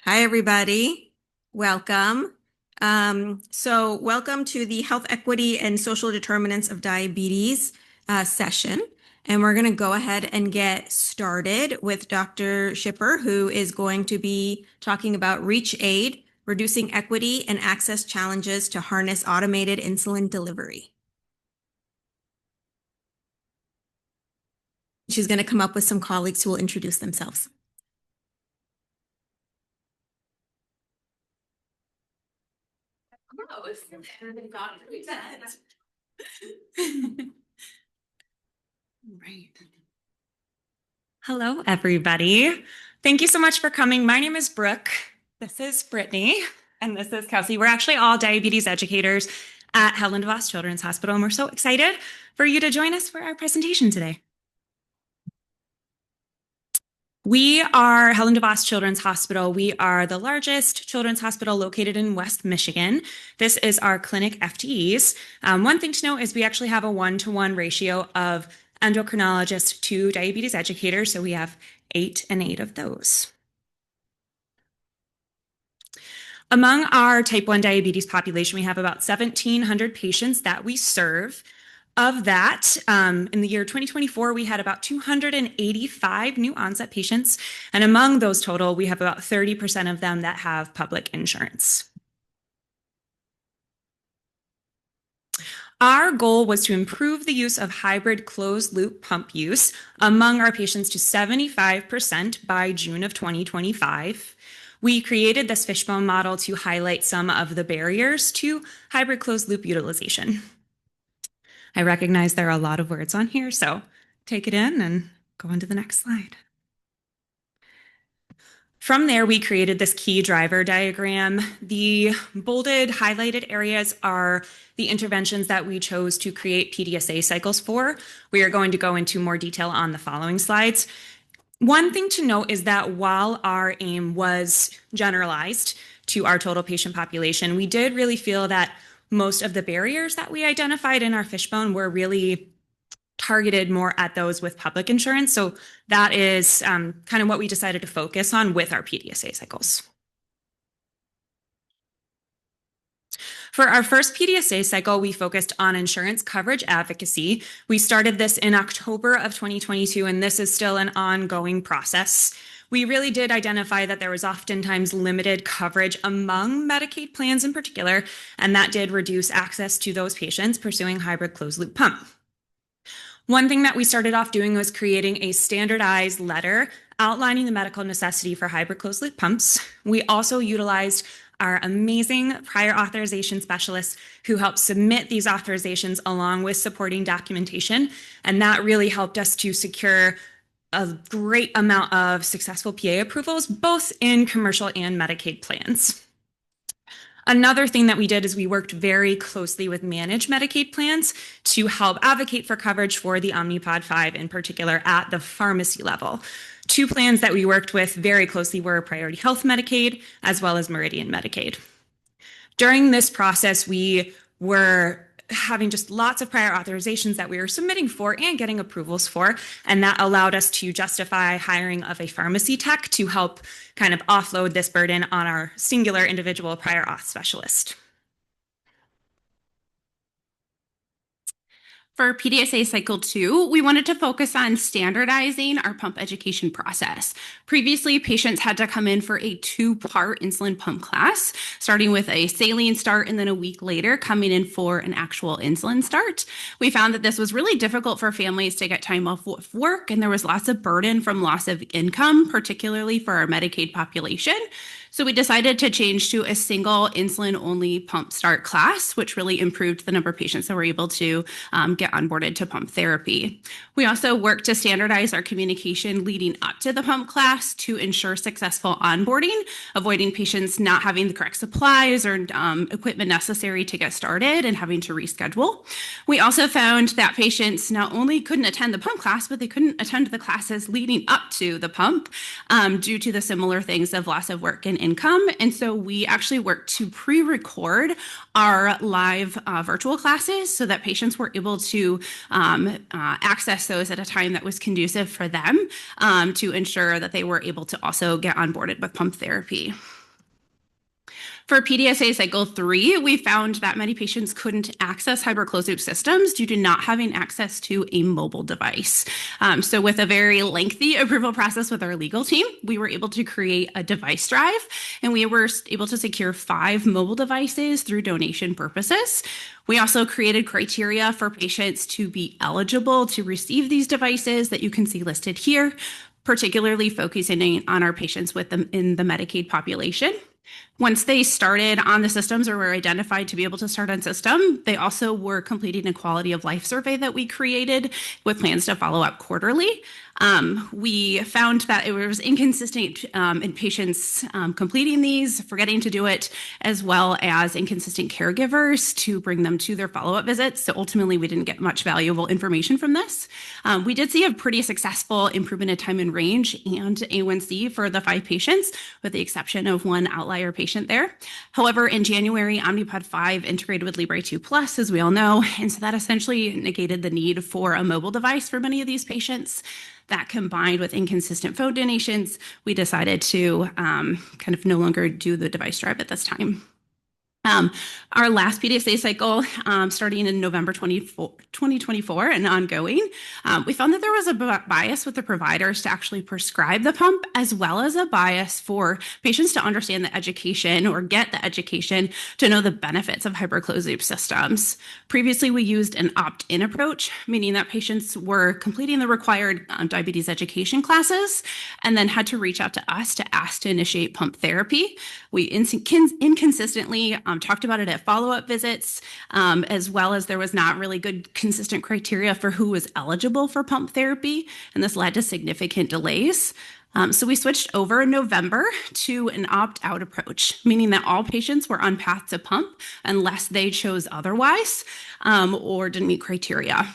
Hi, everybody. Welcome. Welcome to the Health Equity and Social Determinants of Diabetes session. And we're going to go ahead and get started with Dr. Schipper, who is going to be talking about Reach Aid, reducing equity and access challenges to harness automated insulin delivery. She's going to come up with some colleagues who will introduce themselves. Right. Hello, everybody. Thank you so much for coming. My name is Brooke. This is Britni, and this is Kelsey. We're actually all diabetes educators at Helen DeVos Children's Hospital, and we're so excited for you to join us for our presentation today. We are Helen DeVos Children's Hospital. We are the largest children's hospital located in West Michigan. This is our clinic FTEs. One thing to note is we actually have a 1-to-1 ratio of endocrinologists to diabetes educators, so we have 8 and 8 of those. Among our type 1 diabetes population, we have about 1,700 patients that we serve. Of that, in the year 2024, we had about 285 new onset patients, and among those total, we have about 30% of them that have public insurance. Our goal was to improve the use of hybrid closed-loop pump use among our patients to 75% by June of 2025. We created this fishbone model to highlight some of the barriers to hybrid closed-loop utilization. I recognize there are a lot of words on here, so take it in and go on to the next slide. From there, we created this key driver diagram. The bolded, highlighted areas are the interventions that we chose to create PDSA cycles for. We are going to go into more detail on the following slides. One thing to note is that while our aim was generalized to our total patient population, we did really feel that most of the barriers that we identified in our fishbone were really targeted more at those with public insurance. So that is kind of what we decided to focus on with our PDSA cycles. For our first PDSA cycle, we focused on insurance coverage advocacy. We started this in October of 2022, and this is still an ongoing process. We really did identify that there was oftentimes limited coverage among Medicaid plans in particular, and that did reduce access to those patients pursuing hybrid closed-loop pump. One thing that we started off doing was creating a standardized letter outlining the medical necessity for hybrid closed-loop pumps. We also utilized our amazing prior authorization specialists who helped submit these authorizations along with supporting documentation, and that really helped us to secure a great amount of successful PA approvals, both in commercial and Medicaid plans. Another thing that we did is we worked very closely with managed Medicaid plans to help advocate for coverage for the Omnipod 5 in particular at the pharmacy level. 2 plans that we worked with very closely were Priority Health Medicaid as well as Meridian Medicaid. During this process, we were having just lots of prior authorizations that we were submitting for and getting approvals for, and that allowed us to justify hiring of a pharmacy tech to help kind of offload this burden on our singular individual prior auth specialist. For PDSA Cycle 2, we wanted to focus on standardizing our pump education process. Previously, patients had to come in for a 2-part insulin pump class, starting with a saline start and then a week later coming in for an actual insulin start. We found that this was really difficult for families to get time off of work, and there was lots of burden from loss of income, particularly for our Medicaid population. So we decided to change to a single insulin-only pump start class, which really improved the number of patients that were able to get onboarded to pump therapy. We also worked to standardize our communication leading up to the pump class to ensure successful onboarding, avoiding patients not having the correct supplies or equipment necessary to get started and having to reschedule. We also found that patients not only couldn't attend the pump class, but they couldn't attend the classes leading up to the pump due to the similar things of loss of work and income. And so we actually worked to pre-record our live virtual classes so that patients were able to access those at a time that was conducive for them to ensure that they were able to also get onboarded with pump therapy. For PDSA cycle 3, we found that many patients couldn't access hybrid closed-loop systems due to not having access to a mobile device. So with a very lengthy approval process with our legal team, we were able to create a device drive, and we were able to secure 5 mobile devices through donation purposes. We also created criteria for patients to be eligible to receive these devices that you can see listed here, particularly focusing on our patients in the Medicaid population. Once they started on the systems or were identified to be able to start on system, they also were completing a quality of life survey that we created with plans to follow up quarterly. We found that it was inconsistent in patients completing these, forgetting to do it, as well as inconsistent caregivers to bring them to their follow-up visits. So ultimately, we didn't get much valuable information from this. We did see a pretty successful improvement in time in range and A1C for the 5 patients, with the exception of one outlier patient there. However, in January, Omnipod 5 integrated with Libre 2 Plus, as we all know, and so that essentially negated the need for a mobile device for many of these patients. That combined with inconsistent phone donations, we decided to kind of no longer do the device drive at this time. Our last PDSA cycle, starting in November 2024 and ongoing, we found that there was a bias with the providers to actually prescribe the pump, as well as a bias for patients to understand the education or get the education to know the benefits of hybrid closed loop systems. Previously, we used an opt-in approach, meaning that patients were completing the required diabetes education classes and then had to reach out to us to ask to initiate pump therapy. We inconsistently talked about it at follow-up visits, as well as there was not really good consistent criteria for who was eligible for pump therapy, and this led to significant delays. So we switched over in November to an opt-out approach, meaning that all patients were on path to pump unless they chose otherwise or didn't meet criteria.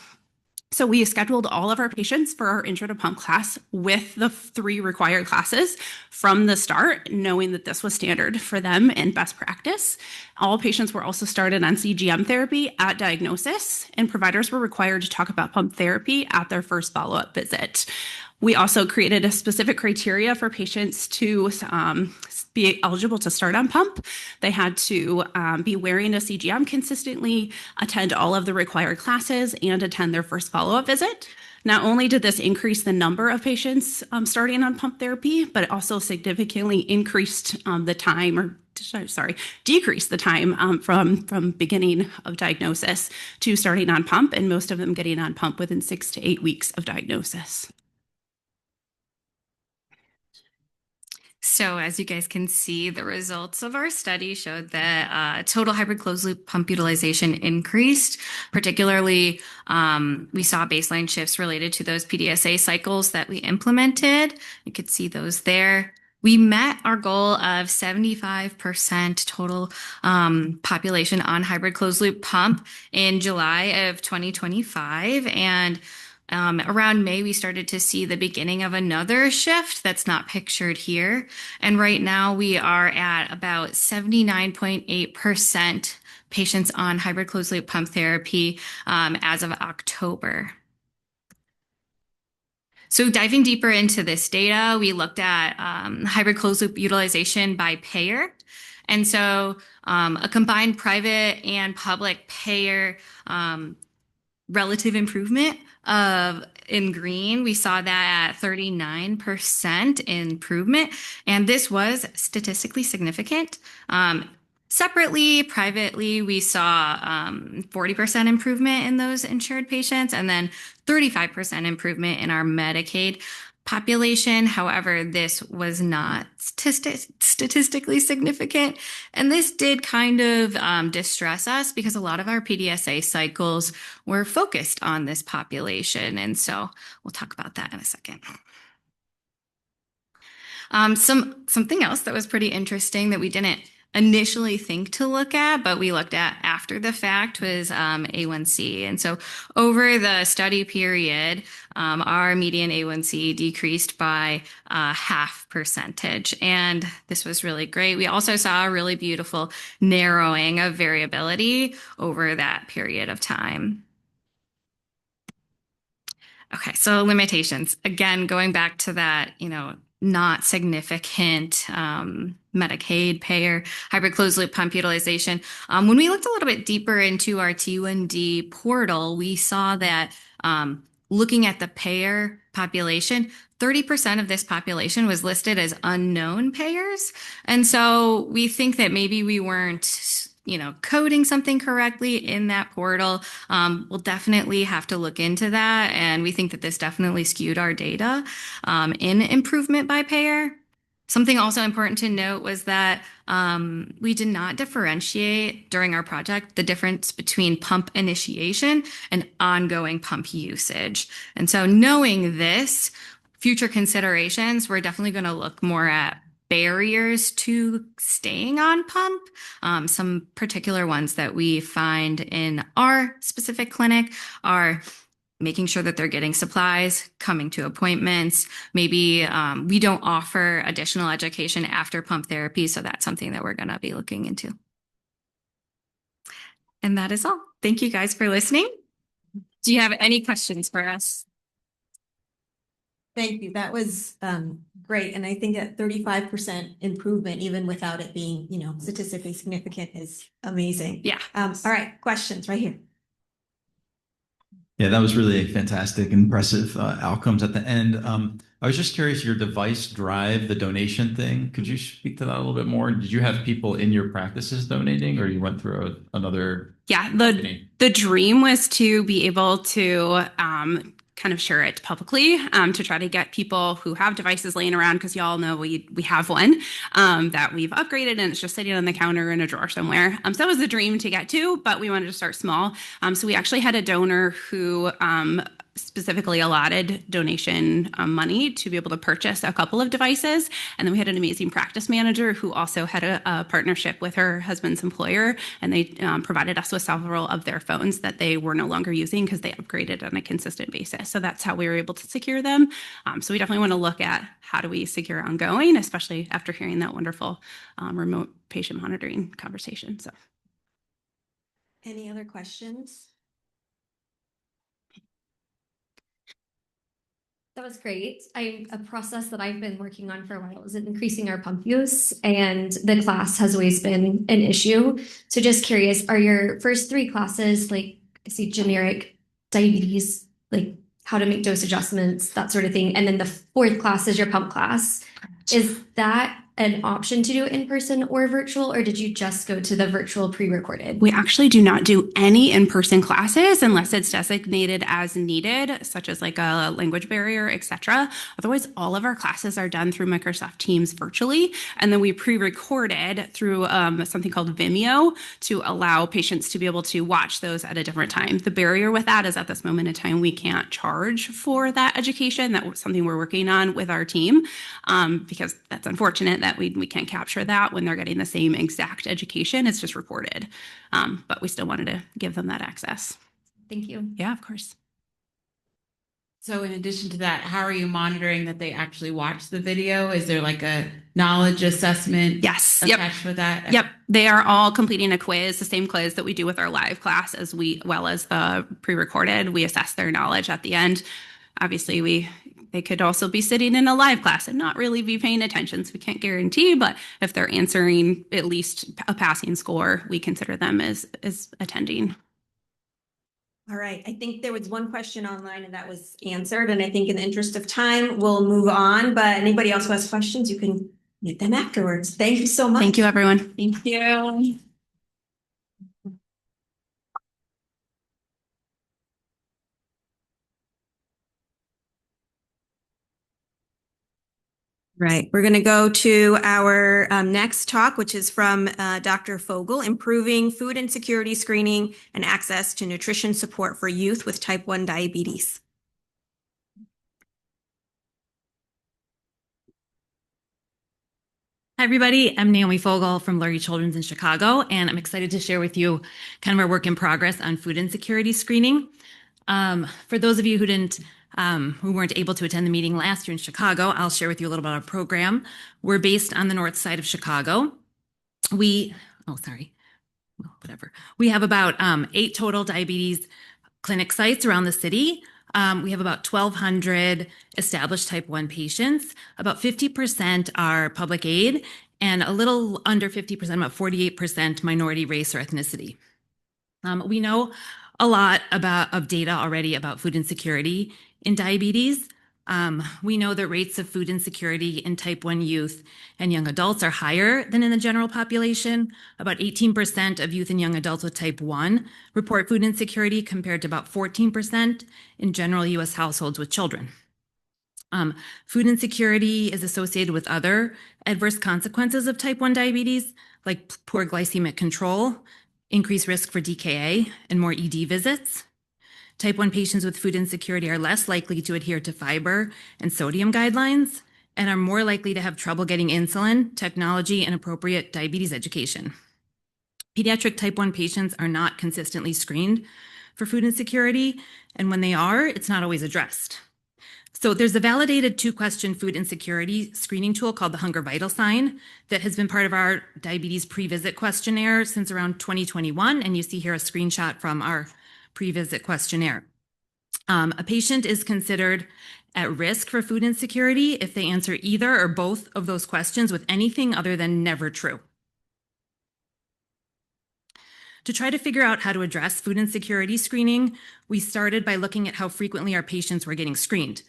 So we scheduled all of our patients for our intro to pump class with the 3 required classes from the start, knowing that this was standard for them and best practice. All patients were also started on CGM therapy at diagnosis, and providers were required to talk about pump therapy at their first follow-up visit. We also created a specific criteria for patients to be eligible to start on pump. They had to be wearing a CGM consistently, attend all of the required classes, and attend their first follow-up visit. Not only did this increase the number of patients starting on pump therapy, but it also significantly increased the time, decreased the time from beginning of diagnosis to starting on pump, and most of them getting on pump within 6 to 8 weeks of diagnosis. So as you guys can see, the results of our study showed that total hybrid closed loop pump utilization increased. Particularly, we saw baseline shifts related to those PDSA cycles that we implemented. You could see those there. We met our goal of 75% total population on hybrid closed loop pump in July of 2025. And around May, we started to see the beginning of another shift that's not pictured here. And right now we are at about 79.8% patients on hybrid closed loop pump therapy as of October. So diving deeper into this data, we looked at hybrid closed loop utilization by payer. And so a combined private and public payer relative improvement in green, we saw that at 39% improvement, and this was statistically significant. Separately, privately, we saw 40% improvement in those insured patients, and then 35% improvement in our Medicaid population. However, this was not statistically significant. And this did kind of distress us because a lot of our PDSA cycles were focused on this population. And so we'll talk about that in a second. Something else that was pretty interesting that we didn't initially think to look at, but we looked at after the fact was A1C. And so over the study period, our median A1C decreased by 0.5%. And this was really great. We also saw a really beautiful narrowing of variability over that period of time. Okay, so limitations. Again, going back to that, not significant Medicaid payer, hybrid closed loop pump utilization. When we looked a little bit deeper into our T1D portal, we saw that looking at the payer population, 30% of this population was listed as unknown payers. And so we think that maybe we weren't coding something correctly in that portal. We'll definitely have to look into that. And we think that this definitely skewed our data in improvement by payer. Something also important to note was that we did not differentiate during our project the difference between pump initiation and ongoing pump usage. And so knowing this, future considerations, we're definitely going to look more at barriers to staying on pump. Some particular ones that we find in our specific clinic are making sure that they're getting supplies, coming to appointments. Maybe we don't offer additional education after pump therapy, so that's something that we're going to be looking into. And that is all. Thank you guys for listening. Do you have any questions for us? Thank you. That was great. And I think that 35% improvement, even without it being, statistically significant, is amazing. Yeah. All right. Questions right here. Yeah, that was really fantastic, impressive outcomes at the end. I was just curious, your device drive, the donation thing, could you speak to that a little bit more? Did you have people in your practices donating, or you went through another? Yeah, company? the dream was to be able to kind of share it publicly to try to get people who have devices laying around, because y'all know we have one that we've upgraded and it's just sitting on the counter in a drawer somewhere. So that was the dream to get to, but we wanted to start small. So we actually had a donor who specifically allotted donation money to be able to purchase a couple of devices. And then we had an amazing practice manager who also had a partnership with her husband's employer, and they provided us with several of their phones that they were no longer using because they upgraded on a consistent basis. So that's how we were able to secure them. So we definitely want to look at how do we secure ongoing, especially after hearing that wonderful remote patient monitoring conversation. So, Any other questions? That was great. A process that I've been working on for a while is increasing our pump use, and the class has always been an issue. So just curious, are your first 3 classes, like I see generic diabetes, like how to make dose adjustments, that sort of thing, and then the 4th class is your pump class. Is that an option to do in person or virtual, or did you just go to the virtual pre-recorded? we actually do not do any in-person classes unless it's designated as needed, such as like a language barrier, etc. Otherwise, all of our classes are done through Microsoft Teams virtually, and then we pre-recorded through something called Vimeo to allow patients to be able to watch those at a different time. The barrier with that is at this moment in time, we can't charge for that education. That's something we're working on with our team, because that's unfortunate that we can't capture that when they're getting the same exact education. It's just reported. But we still wanted to give them that access. Thank you. Yeah, of course. So in addition to that, how are you monitoring that they actually watch the video? Is there like a knowledge assessment Yes. attached with that? Yep. They are all completing a quiz, the same quiz that we do with our live class as well as the pre-recorded. We assess their knowledge at the end. Obviously, they could also be sitting in a live class and not really be paying attention, so we can't guarantee, but if they're answering at least a passing score, we consider them as attending. All right. I think there was one question online and that was answered. And I think in the interest of time, we'll move on. But anybody else who has questions, you can get them afterwards. Thank you so much. Thank you, everyone. Thank you. Right. We're going to go to our next talk, which is from Dr. Fogel, Improving Food Insecurity Screening and Access to Nutrition Support for Youth with Type 1 Diabetes. Hi, everybody. I'm Naomi Fogel from Lurie Children's in Chicago, and I'm excited to share with you kind of our work in progress on food insecurity screening. For those of you who weren't able to attend the meeting last year in Chicago, I'll share with you a little about our program. We're based on the north side of Chicago. We have about 8 total diabetes clinic sites around the city. We have about 1,200 established type 1 patients. About 50% are public aid, and a little under 50%, about 48% minority race or ethnicity. We know a lot of data already about food insecurity in diabetes. We know that rates of food insecurity in type 1 youth and young adults are higher than in the general population. About 18% of youth and young adults with type 1 report food insecurity compared to about 14% in general US households with children. Food insecurity is associated with other adverse consequences of type 1 diabetes, like poor glycemic control, increased risk for DKA, and more ED visits. Type 1 patients with food insecurity are less likely to adhere to fiber and sodium guidelines and are more likely to have trouble getting insulin, technology, and appropriate diabetes education. Pediatric type 1 patients are not consistently screened for food insecurity, and when they are, it's not always addressed. So there's a validated 2-question food insecurity screening tool called the Hunger Vital Sign that has been part of our diabetes pre-visit questionnaire since around 2021, and you see here a screenshot from our pre-visit questionnaire. A patient is considered at risk for food insecurity if they answer either or both of those questions with anything other than never true. To try to figure out how to address food insecurity screening, we started by looking at how frequently our patients were getting screened.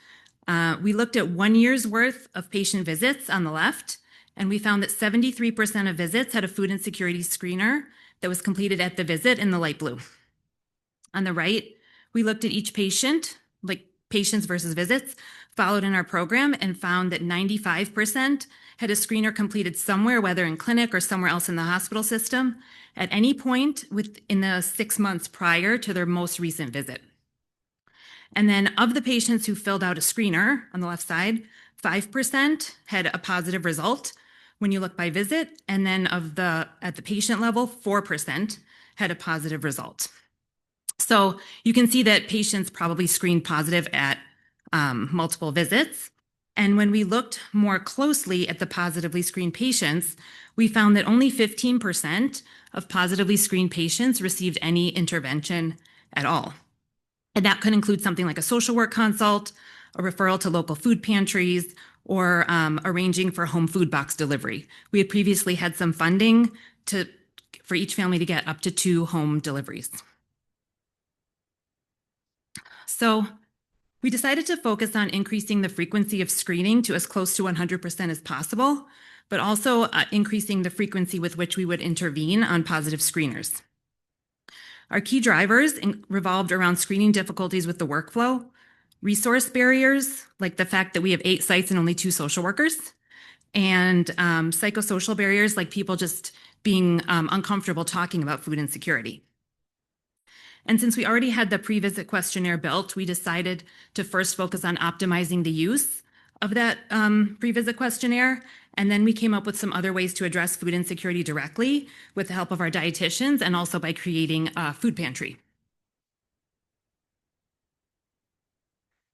We looked at 1 year's worth of patient visits on the left, and we found that 73% of visits had a food insecurity screener that was completed at the visit in the light blue. On the right, we looked at each patient, like patients versus visits, followed in our program and found that 95% had a screener completed somewhere, whether in clinic or somewhere else in the hospital system, at any point within the 6 months prior to their most recent visit. And then of the patients who filled out a screener on the left side, 5% had a positive result when you look by visit. And then at the patient level, 4% had a positive result. So you can see that patients probably screened positive at multiple visits. And when we looked more closely at the positively screened patients, we found that only 15% of positively screened patients received any intervention at all. And that could include something like a social work consult, a referral to local food pantries, or arranging for home food box delivery. We had previously had some funding for each family to get up to 2 home deliveries. So we decided to focus on increasing the frequency of screening to as close to 100% as possible, but also increasing the frequency with which we would intervene on positive screeners. Our key drivers revolved around screening difficulties with the workflow, resource barriers, like the fact that we have 8 sites and only 2 social workers, and psychosocial barriers, like people just being uncomfortable talking about food insecurity. And since we already had the pre-visit questionnaire built, we decided to first focus on optimizing the use of that pre-visit questionnaire. And then we came up with some other ways to address food insecurity directly with the help of our dietitians and also by creating a food pantry.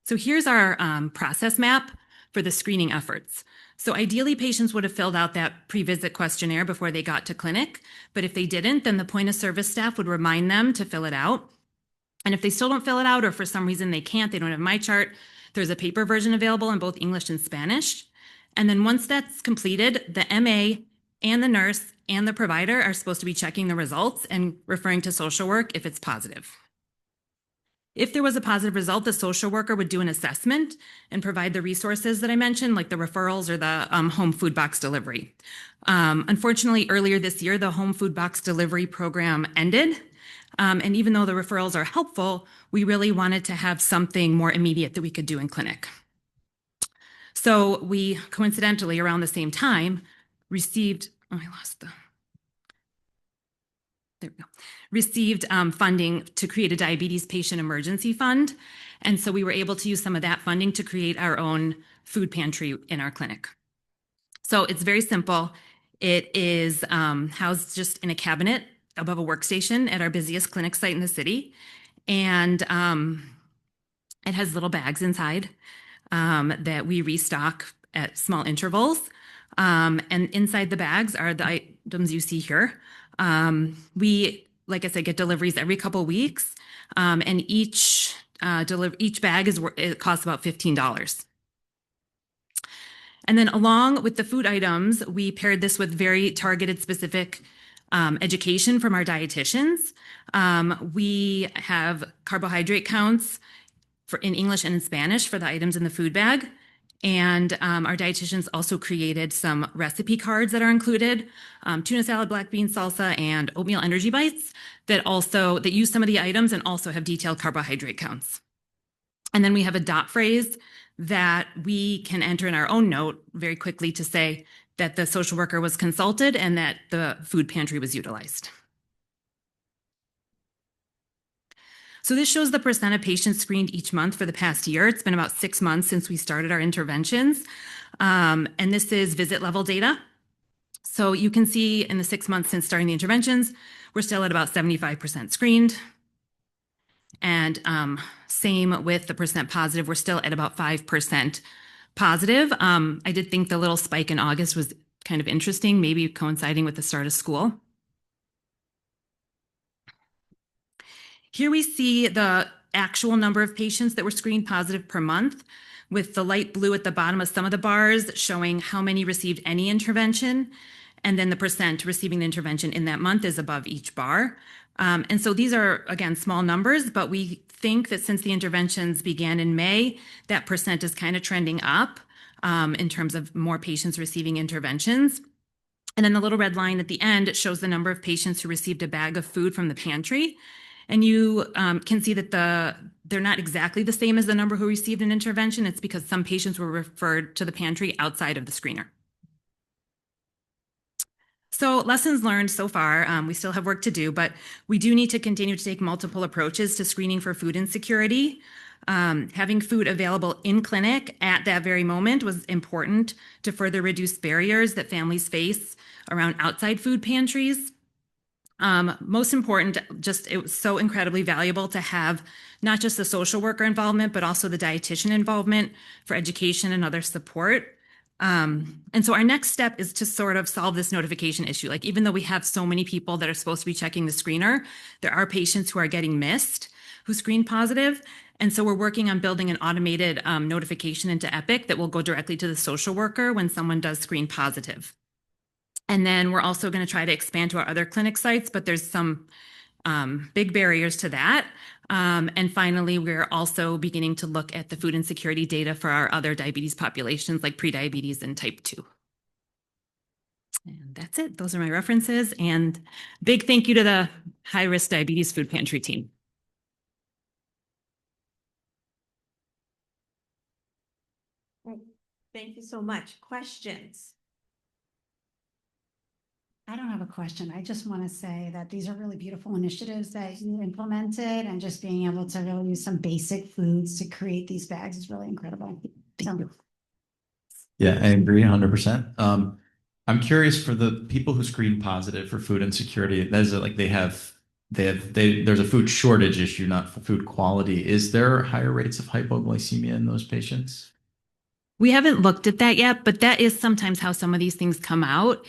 So here's our process map for the screening efforts. So ideally, patients would have filled out that pre-visit questionnaire before they got to clinic. But if they didn't, then the point of service staff would remind them to fill it out. And if they still don't fill it out, or for some reason they can't, they don't have MyChart, there's a paper version available in both English and Spanish. And then once that's completed, the MA and the nurse and the provider are supposed to be checking the results and referring to social work if it's positive. If there was a positive result, the social worker would do an assessment and provide the resources that I mentioned, like the referrals or the home food box delivery. Unfortunately, earlier this year, the home food box delivery program ended. And even though the referrals are helpful, we really wanted to have something more immediate that we could do in clinic. So we coincidentally, around the same time, received funding to create a diabetes patient emergency fund. And so we were able to use some of that funding to create our own food pantry in our clinic. So it's very simple. It is housed just in a cabinet above a workstation at our busiest clinic site in the city. And it has little bags inside that we restock at small intervals. And inside the bags are the items you see here. We, like I said, get deliveries every couple weeks. And each each bag it costs about $15. And then along with the food items, we paired this with very targeted specific education from our dietitians. We have carbohydrate counts in English and in Spanish for the items in the food bag. And our dietitians also created some recipe cards that are included, tuna salad, black bean salsa, and oatmeal energy bites that use some of the items and also have detailed carbohydrate counts. And then we have a dot phrase that we can enter in our own note very quickly to say that the social worker was consulted and that the food pantry was utilized. So this shows the percent of patients screened each month for the past year. It's been about 6 months since we started our interventions. And this is visit level data. So you can see in the 6 months since starting the interventions, we're still at about 75% screened. And same with the percent positive, we're still at about 5% positive. I did think the little spike in August was kind of interesting, maybe coinciding with the start of school. Here we see the actual number of patients that were screened positive per month, with the light blue at the bottom of some of the bars showing how many received any intervention, and then the percent receiving the intervention in that month is above each bar. And so these are, again, small numbers, but we think that since the interventions began in May, that percent is kind of trending up in terms of more patients receiving interventions. And then the little red line at the end shows the number of patients who received a bag of food from the pantry. And you can see that they're not exactly the same as the number who received an intervention. It's because some patients were referred to the pantry outside of the screener. So lessons learned so far, we still have work to do, but we do need to continue to take multiple approaches to screening for food insecurity. Having food available in clinic at that very moment was important to further reduce barriers that families face around outside food pantries. Most important, it was so incredibly valuable to have not just the social worker involvement, but also the dietitian involvement for education and other support. And so our next step is to sort of solve this notification issue. Like, even though we have so many people that are supposed to be checking the screener, there are patients who are getting missed who screen positive. And so we're working on building an automated notification into Epic that will go directly to the social worker when someone does screen positive. And then we're also going to try to expand to our other clinic sites, but there's some big barriers to that. And finally, we're also beginning to look at the food insecurity data for our other diabetes populations like prediabetes and type 2. And that's it. Those are my references. And big thank you to the high-risk diabetes food pantry team. Thank you so much. Questions? I don't have a question. I just want to say that these are really beautiful initiatives that you implemented, and just being able to really use some basic foods to create these bags is really incredible. Thank you. Yeah, I agree 100%. I'm curious, for the people who screen positive for food insecurity, there's a food shortage issue, not for food quality. Is there higher rates of hypoglycemia in those patients? We haven't looked at that yet, but that is sometimes how some of these things come out.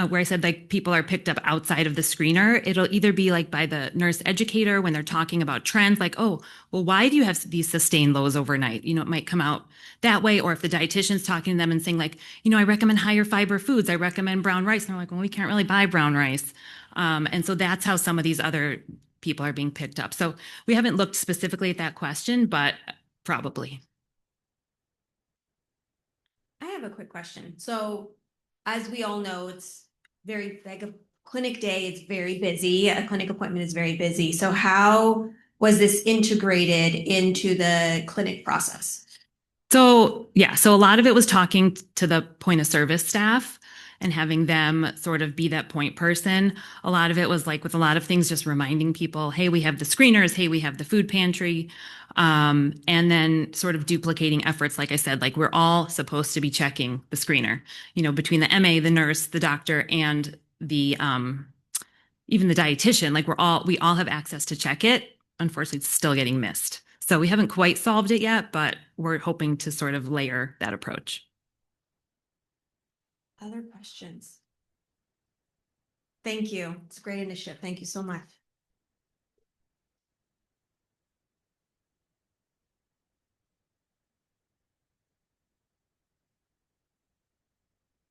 Where I said, like, people are picked up outside of the screener. It'll either be like by the nurse educator when they're talking about trends, like, oh, well, why do you have these sustained lows overnight? It might come out that way. Or if the dietitian's talking to them and saying, like, I recommend higher fiber foods. I recommend brown rice. And they're like, well, we can't really buy brown rice. And so that's how some of these other people are being picked up. So we haven't looked specifically at that question, but probably. I have a quick question. So, as we all know, it's very, like, a clinic day, it's very busy. A clinic appointment is very busy. So how was this integrated into the clinic process? So a lot of it was talking to the point of service staff and having them sort of be that point person. A lot of it was, like, with a lot of things, just reminding people, hey, we have the screeners, hey, we have the food pantry. And then sort of duplicating efforts. Like I said, like, we're all supposed to be checking the screener, between the MA, the nurse, the doctor, and the even the dietitian. Like, we all have access to check it. Unfortunately, it's still getting missed. So we haven't quite solved it yet, but we're hoping to sort of layer that approach. Other questions? Thank you. It's a great initiative. Thank you so much.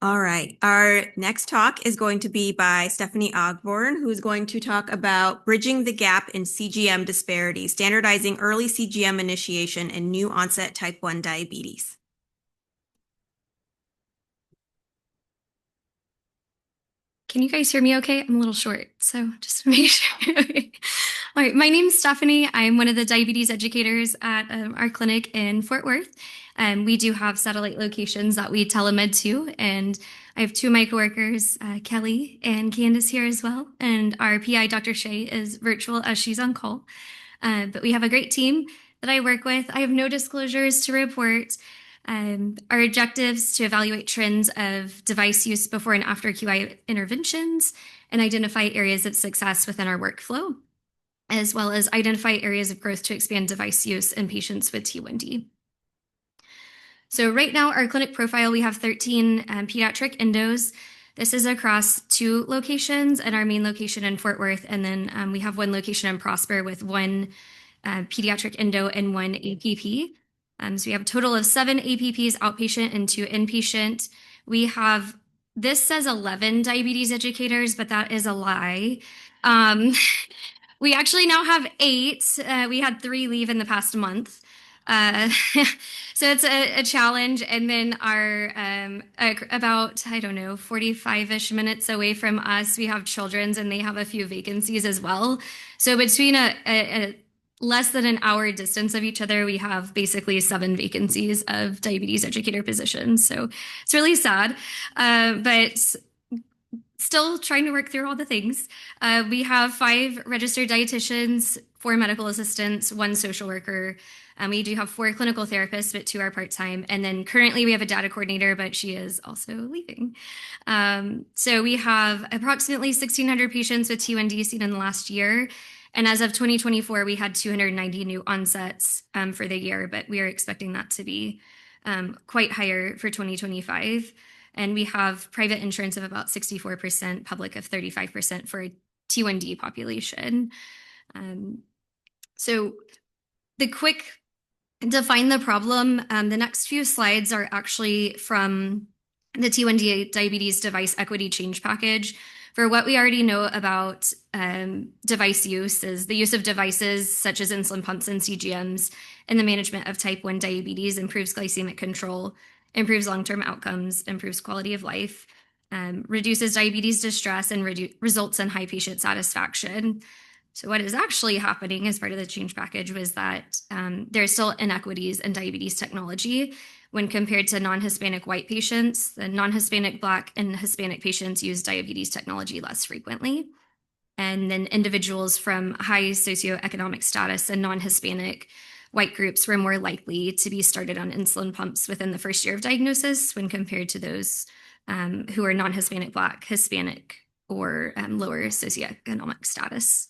All right. Our next talk is going to be by Stephanie Ogburn, who's going to talk about bridging the gap in CGM disparities, standardizing early CGM initiation in new-onset type 1 diabetes. Can you guys hear me okay? I'm a little short, so just to make sure. Okay. All right, my name's Stephanie. I'm one of the diabetes educators at our clinic in Fort Worth. We do have satellite locations that we telemed to, and I have two of my coworkers, Kelly and Candace here as well, and our PI, Dr. Shea, is virtual as she's on call. But we have a great team that I work with. I have no disclosures to report. Our objectives to evaluate trends of device use before and after QI interventions and identify areas of success within our workflow, as well as identify areas of growth to expand device use in patients with T1D. So right now, our clinic profile, we have 13 pediatric endos. This is across 2 locations and our main location in Fort Worth. And then we have 1 location in Prosper with 1 pediatric endo and 1 APP. So we have a total of 7 APPs, outpatient and 2 inpatient. We have, this says 11 diabetes educators, but that is a lie. We actually now have 8. We had 3 leave in the past month. So it's a challenge. And then our about, I don't know, 45-ish minutes away from us, we have children's and they have a few vacancies as well. So between a less than an hour distance of each other, we have basically 7 vacancies of diabetes educator positions. So it's really sad, but still trying to work through all the things. We have 5 registered dietitians, 4 medical assistants, 1 social worker. We do have 4 clinical therapists, but 2 are part-time. And then currently we have a data coordinator, but she is also leaving. So we have approximately 1,600 patients with T1D seen in the last year. And as of 2024, we had 290 new onsets for the year, but we are expecting that to be quite higher for 2025. And we have private insurance of about 64%, public of 35% for a T1D population. So the quick define the problem, the next few slides are actually from the T1D diabetes device equity change package. For what we already know about device use is the use of devices such as insulin pumps and CGMs in the management of type 1 diabetes improves glycemic control, improves long-term outcomes, improves quality of life, reduces diabetes distress, and results in high patient satisfaction. So what is actually happening as part of the change package was that there are still inequities in diabetes technology when compared to non-Hispanic white patients. The non-Hispanic Black and Hispanic patients use diabetes technology less frequently. And then individuals from high socioeconomic status and non-Hispanic white groups were more likely to be started on insulin pumps within the first year of diagnosis when compared to those who are non-Hispanic Black, Hispanic, or lower socioeconomic status.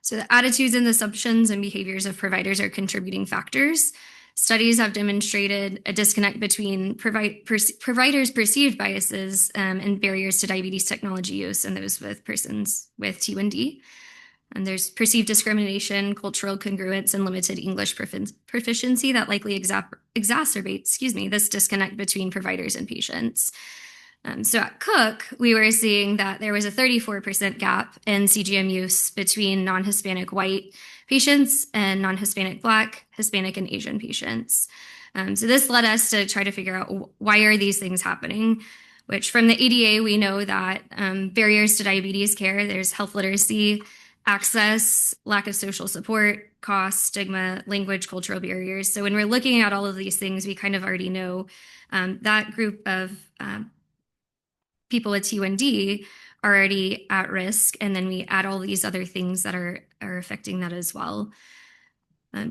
So the attitudes and assumptions and behaviors of providers are contributing factors. Studies have demonstrated a disconnect between providers' perceived biases and barriers to diabetes technology use and those with persons with T1D. And there's perceived discrimination, cultural congruence, and limited English proficiency that likely exacerbates, this disconnect between providers and patients. So at Cook, we were seeing that there was a 34% gap in CGM use between non-Hispanic white patients and non-Hispanic Black, Hispanic, and Asian patients. So this led us to try to figure out why are these things happening, which from the ADA, we know that barriers to diabetes care, there's health literacy, access, lack of social support, cost, stigma, language, cultural barriers. So when we're looking at all of these things, we kind of already know that group of people with T1D are already at risk. And then we add all these other things that are affecting that as well.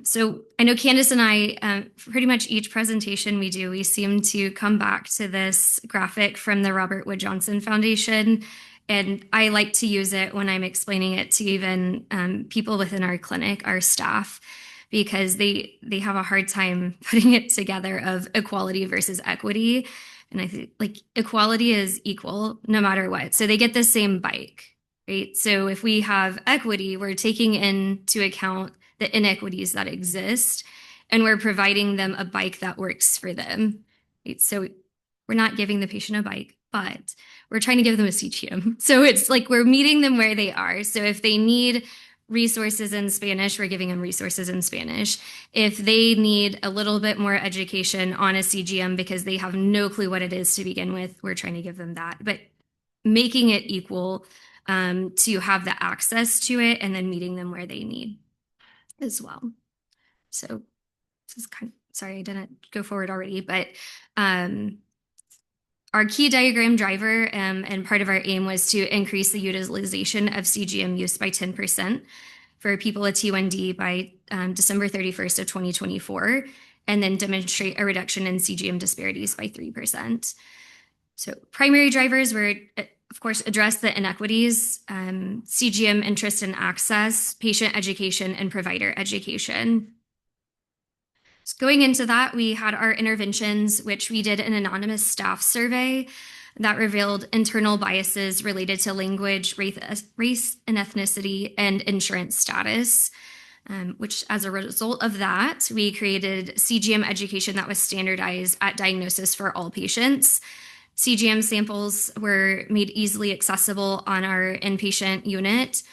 So I know Candace and I, pretty much each presentation we do, we seem to come back to this graphic from the Robert Wood Johnson Foundation. And I like to use it when I'm explaining it to even people within our clinic, our staff, because they have a hard time putting it together of equality versus equity. And I think like equality is equal no matter what. So they get the same bike, right? So if we have equity, we're taking into account the inequities that exist and we're providing them a bike that works for them, right? So we're not giving the patient a bike, but we're trying to give them a CGM. So it's like we're meeting them where they are. So if they need resources in Spanish, we're giving them resources in Spanish. If they need a little bit more education on a CGM because they have no clue what it is to begin with, we're trying to give them that. But making it equal to have the access to it and then meeting them where they need as well. So this is kind of, sorry, I didn't go forward already, but our key diagram driver and part of our aim was to increase the utilization of CGM use by 10% for people with T1D by December 31st of 2024, and then demonstrate a reduction in CGM disparities by 3%. So primary drivers were, of course, address the inequities, CGM interest and access, patient education, and provider education. So going into that, we had our interventions, which we did an anonymous staff survey that revealed internal biases related to language, race and ethnicity, and insurance status, which as a result of that, we created CGM education that was standardized at diagnosis for all patients. CGM samples were made easily accessible on our inpatient unit.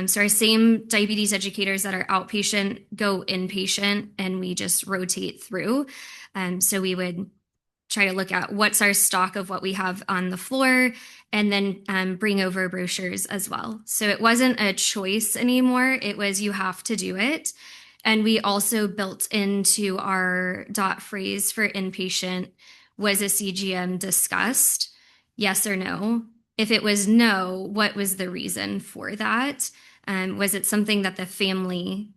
So our same diabetes educators that are outpatient go inpatient, and we just rotate through. So we would try to look at what's our stock of what we have on the floor, and then bring over brochures as well. So it wasn't a choice anymore. It was you have to do it. And we also built into our dot phrase for inpatient, was a CGM discussed? Yes or no? If it was no, what was the reason for that? Was it something that the family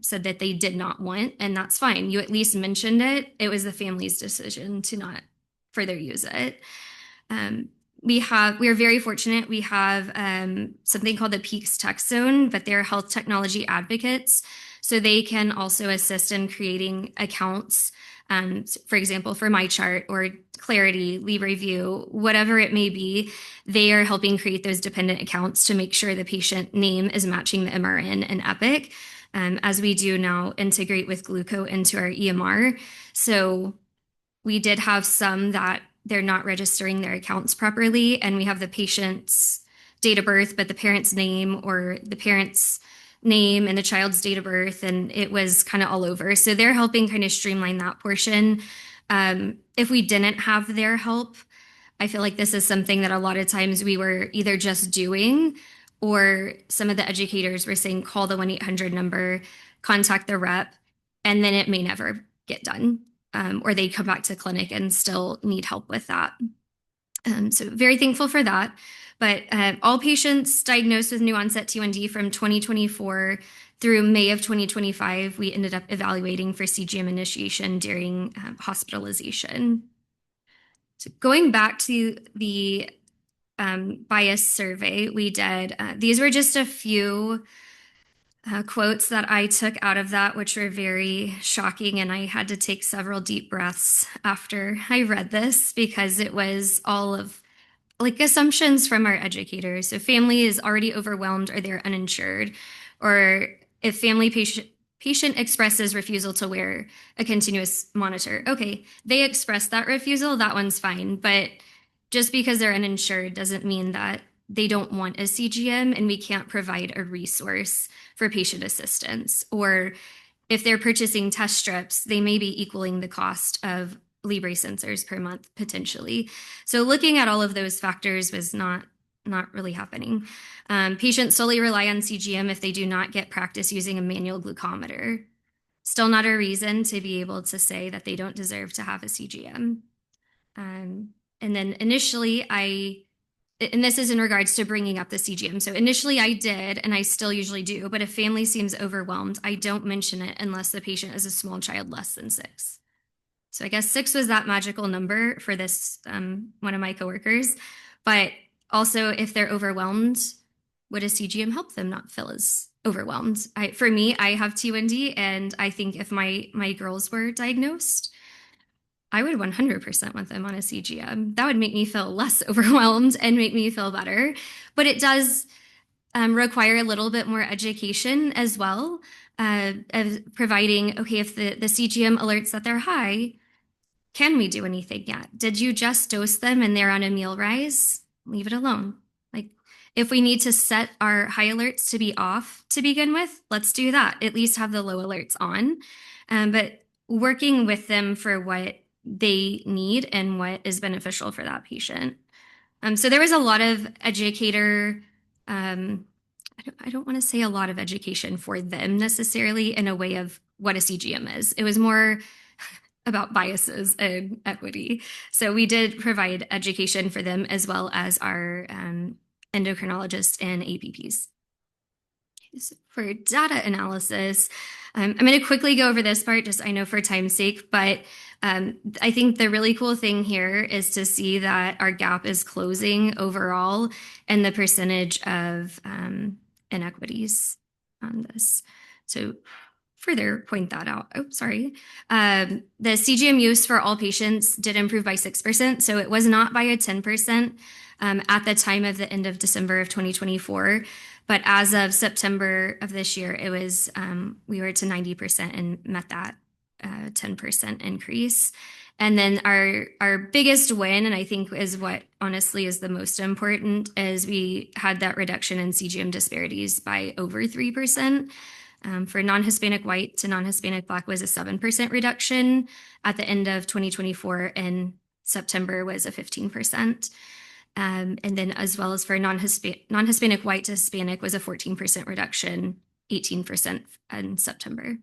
said that they did not want? And that's fine. You at least mentioned it. It was the family's decision to not further use it. We are very fortunate. We have something called the Peaks Tech Zone, but they're health technology advocates. So they can also assist in creating accounts, for example, for MyChart or Clarity, LibreView, whatever it may be. They are helping create those dependent accounts to make sure the patient name is matching the MRN and Epic, as we do now integrate with Gluco into our EMR. So we did have some that they're not registering their accounts properly, and we have the patient's date of birth, but the parent's name or the parent's name and the child's date of birth, and it was kind of all over. So they're helping kind of streamline that portion. If we didn't have their help, I feel like this is something that a lot of times we were either just doing, or some of the educators were saying, call the 1-800 number, contact the rep, and then it may never get done. Or they come back to clinic and still need help with that. So very thankful for that. But all patients diagnosed with new-onset T1D from 2024 through May of 2025, we ended up evaluating for CGM initiation during hospitalization. So going back to the bias survey we did, these were just a few quotes that I took out of that, which were very shocking. And I had to take several deep breaths after I read this, because it was all of like assumptions from our educators. So family is already overwhelmed or they're uninsured, or if family patient expresses refusal to wear a continuous monitor. Okay, they express that refusal, that one's fine. But just because they're uninsured doesn't mean that they don't want a CGM and we can't provide a resource for patient assistance. Or if they're purchasing test strips, they may be equaling the cost of Libre sensors per month potentially. So looking at all of those factors was not really happening. Patients solely rely on CGM if they do not get practice using a manual glucometer. Still not a reason to be able to say that they don't deserve to have a CGM. And then initially and this is in regards to bringing up the CGM. So initially I did, and I still usually do, but if family seems overwhelmed, I don't mention it unless the patient is a small child less than 6. So I guess 6 was that magical number for this, one of my coworkers. But also if they're overwhelmed, would a CGM help them not feel as overwhelmed? For me, I have T1D, and I think if my girls were diagnosed, I would 100% want them on a CGM. That would make me feel less overwhelmed and make me feel better. But it does require a little bit more education as well, of providing, okay, if the CGM alerts that they're high, can we do anything yet? Did you just dose them and they're on a meal rise? Leave it alone. Like, if we need to set our high alerts to be off to begin with, let's do that. At least have the low alerts on. But working with them for what they need and what is beneficial for that patient. So there was a lot of educator, I don't want to say a lot of education for them necessarily in a way of what a CGM is. It was more about biases and equity. So we did provide education for them as well as our endocrinologists and APPs. So for data analysis, I'm going to quickly go over this part, just I know for time's sake, but I think the really cool thing here is to see that our gap is closing overall and the percentage of inequities on this. So further point that out. Oh, sorry. The CGM use for all patients did improve by 6%. So it was not by a 10% at the time of the end of December of 2024. But as of September of this year, it was, we were to 90% and met that 10% increase. And then our biggest win, and I think is what honestly is the most important, is we had that reduction in CGM disparities by over 3%. For non-Hispanic white to non-Hispanic Black was a 7% reduction at the end of 2024, and September was a 15%. And then as well as for non-Hispanic white to Hispanic was a 14% reduction, 18% in September.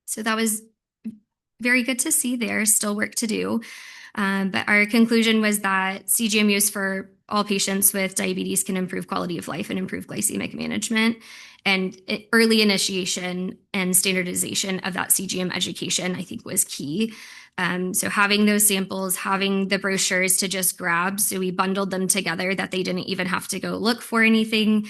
So that was very good to see there, still work to do. But our conclusion was that CGM use for all patients with diabetes can improve quality of life and improve glycemic management. And early initiation and standardization of that CGM education, I think, was key. So having those samples, having the brochures to just grab, so we bundled them together that they didn't even have to go look for anything.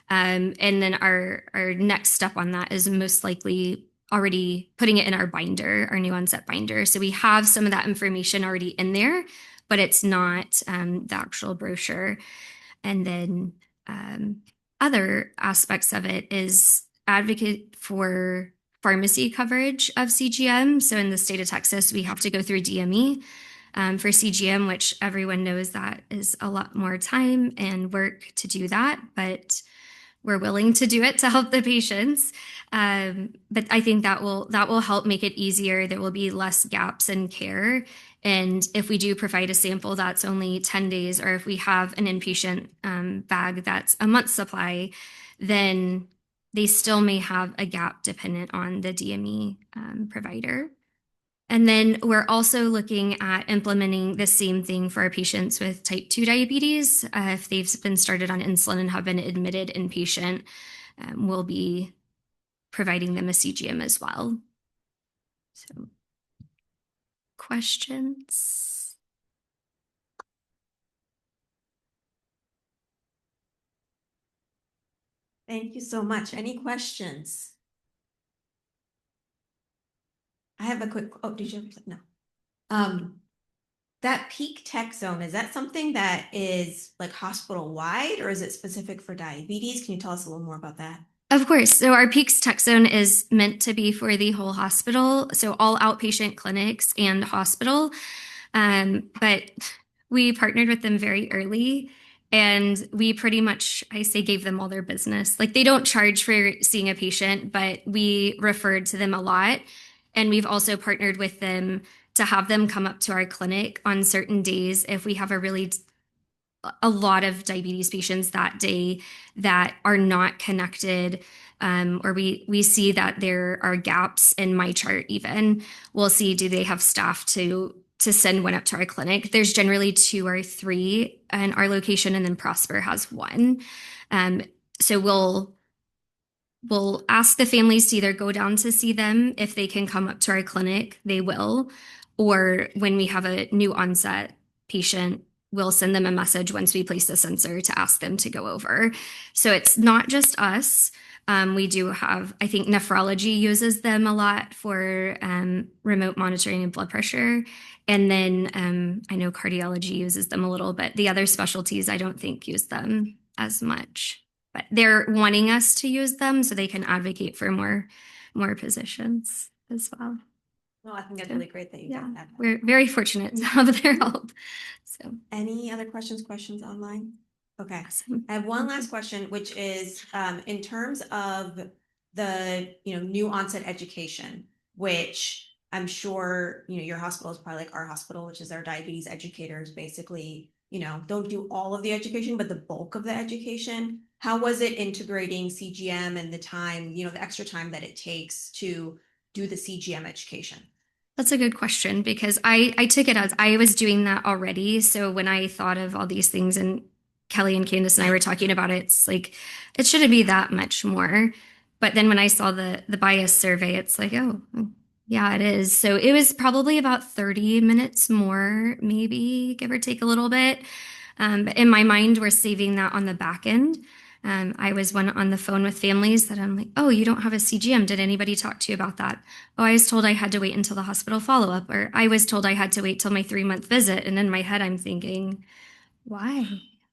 And then our next step on that is most likely already putting it in our binder, our New-Onset binder. So we have some of that information already in there, but it's not the actual brochure. And then other aspects of it is advocate for pharmacy coverage of CGM. So in the state of Texas, we have to go through DME for CGM, which everyone knows that is a lot more time and work to do that, but we're willing to do it to help the patients. But I think that will help make it easier. There will be less gaps in care. And if we do provide a sample that's only 10 days, or if we have an inpatient bag that's a month's supply, then they still may have a gap dependent on the DME provider. And then we're also looking at implementing the same thing for our patients with type 2 diabetes. If they've been started on insulin and have been admitted inpatient, we'll be providing them a CGM as well. So, questions? Thank you so much. Any questions? I have a quick, oh, did you, no. That peak tech zone, is that something that is like hospital wide, or is it specific for diabetes? Can you tell us a little more about that? Of course. So our PEAKS tech zone is meant to be for the whole hospital. So all outpatient clinics and hospital. But we partnered with them very early, and we pretty much, I say, gave them all their business. Like, they don't charge for seeing a patient, but we referred to them a lot. And we've also partnered with them to have them come up to our clinic on certain days if we have a lot of diabetes patients that day that are not connected, or we see that there are gaps in my chart even. We'll see, do they have staff to send one up to our clinic? There's generally 2 or 3 in our location, and then Prosper has 1. So we'll ask the families to either go down to see them. If they can come up to our clinic, they will. Or when we have a New-Onset patient, we'll send them a message once we place the sensor to ask them to go over. So it's not just us. We do have, I think nephrology uses them a lot for remote monitoring of blood pressure. And then I know cardiology uses them a little bit. The other specialties I don't think use them as much. But they're wanting us to use them so they can advocate for more positions as well. No, I think that's really great that you Yeah, got that. we're very fortunate to have their help. So Any other questions online? Okay. awesome. I have one last question, which is in terms of the new onset education, which I'm sure your hospital is probably like our hospital, which is our diabetes educators, basically don't do all of the education, but the bulk of the education. How was it integrating CGM and the time, the extra time that it takes to do the CGM education? That's a good question because I took it as I was doing that already. So when I thought of all these things and Kelly and Candace and I were talking about it, it's like it shouldn't be that much more. But then when I saw the bias survey, it's like, oh, yeah, it is. So it was probably about 30 minutes more, maybe give or take a little bit. But in my mind, we're saving that on the back end. I was on the phone with families that I'm like, oh, you don't have a CGM. Did anybody talk to you about that? Oh, I was told I had to wait until the hospital follow-up, or I was told I had to wait till my 3-month visit. And in my head, I'm thinking, why?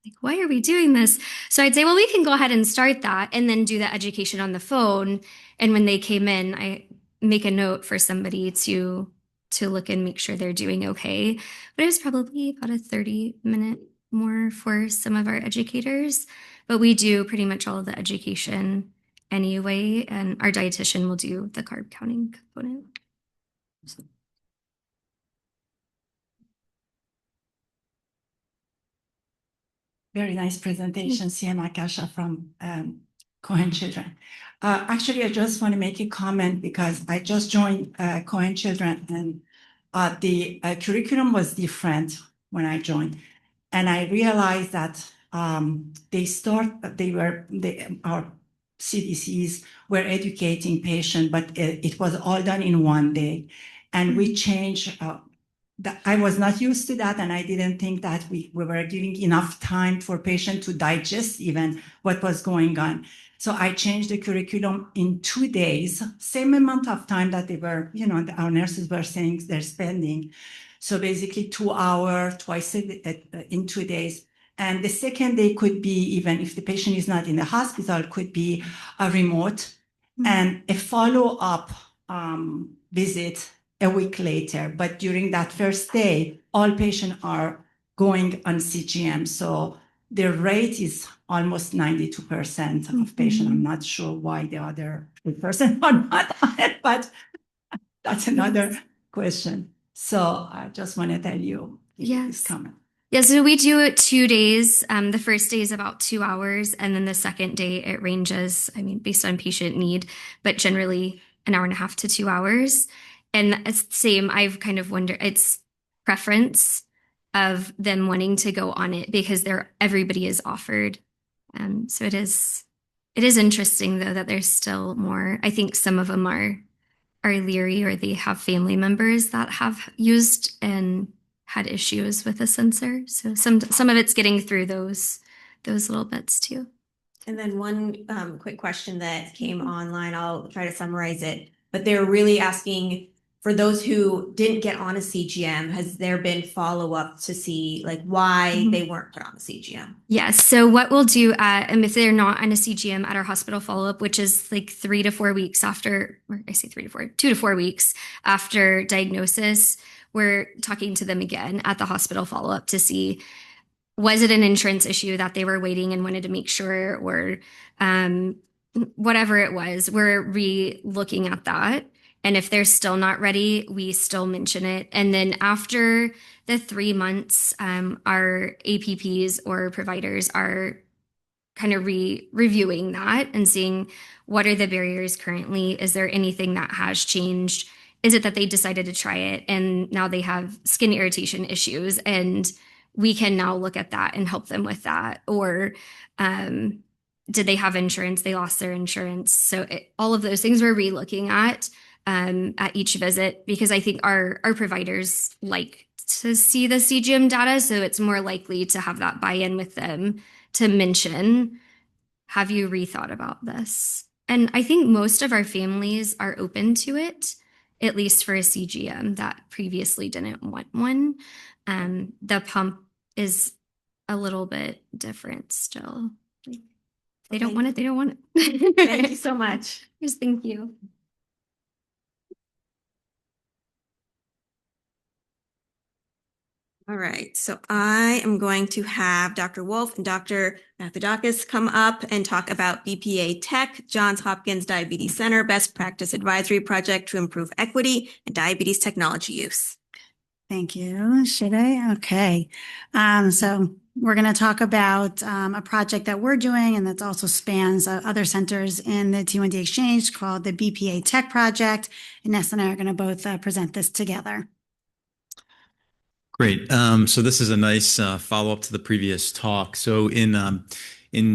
Like, why are we doing this? So I'd say, well, we can go ahead and start that and then do the education on the phone. And when they came in, I make a note for somebody to look and make sure they're doing okay. But it was probably about a 30-minute more for some of our educators. But we do pretty much all of the education anyway, and our dietitian will do the carb counting component. Very nice presentation, Sienna Kasha from Cohen Children. Actually, I just want to make a comment because I just joined Cohen Children and the curriculum was different when I joined. And I realized that our CDCs were educating patients, but it was all done in one day. And we changed, I was not used to that, and I didn't think that we were giving enough time for patients to digest even what was going on. So I changed the curriculum in 2 days, same amount of time that they were, our nurses were saying they're spending. So basically 2 hours twice in 2 days. And the second day could be, even if the patient is not in the hospital, could be a remote and a follow-up visit a week later. But during that first day, all patients are going on CGM. So the rate is almost 92% of patients. I'm not sure why the other 3% are not on it, but that's another question. So I just want to tell you this comment. Yeah, so we do it 2 days. The first day is about 2 hours, and then the second day it ranges, based on patient need, but generally 1.5 to 2 hours. And it's same, I've kind of wondered, it's preference of them wanting to go on it because everybody is offered. So it is interesting though that there's still more. I think some of them are leery or they have family members that have used and had issues with the sensor. So some of it's getting through those little bits too. And then one quick question that came online, I'll try to summarize it, but they're really asking for those who didn't get on a CGM, has there been follow-up to see why they weren't put on the CGM? Yes. So what we'll do if they're not on a CGM at our hospital follow-up, which is 3 to 4 weeks after, or I say 3 to 4, 2 to 4 weeks after diagnosis, we're talking to them again at the hospital follow-up to see, was it an insurance issue that they were waiting and wanted to make sure, or whatever it was, we're re-looking at that. And if they're still not ready, we still mention it. And then after the 3 months, our APPs or providers are kind of reviewing that and seeing what are the barriers currently. Is there anything that has changed? Is it that they decided to try it and now they have skin irritation issues? And we can now look at that and help them with that. Or did they have insurance? They lost their insurance. So all of those things we're re-looking at each visit, because I think our providers like to see the CGM data. So it's more likely to have that buy-in with them to mention, have you rethought about this? And I think most of our families are open to it, at least for a CGM that previously didn't want one. The pump is a little bit different still. They don't want it, they don't want it. Thank you so much. Yes, thank you. All right, so I am going to have Dr. Wolf and Dr. Mathodakis come up and talk about BPA Tech, Johns Hopkins Diabetes Center Best Practice Advisory Project to improve equity in diabetes technology use. Thank you, Shideh. Okay. So we're going to talk about a project that we're doing and that also spans other centers in the T1D exchange called the BPA Tech Project. And Ness and I are going to both present this together. Great. So this is a nice follow-up to the previous talk. So in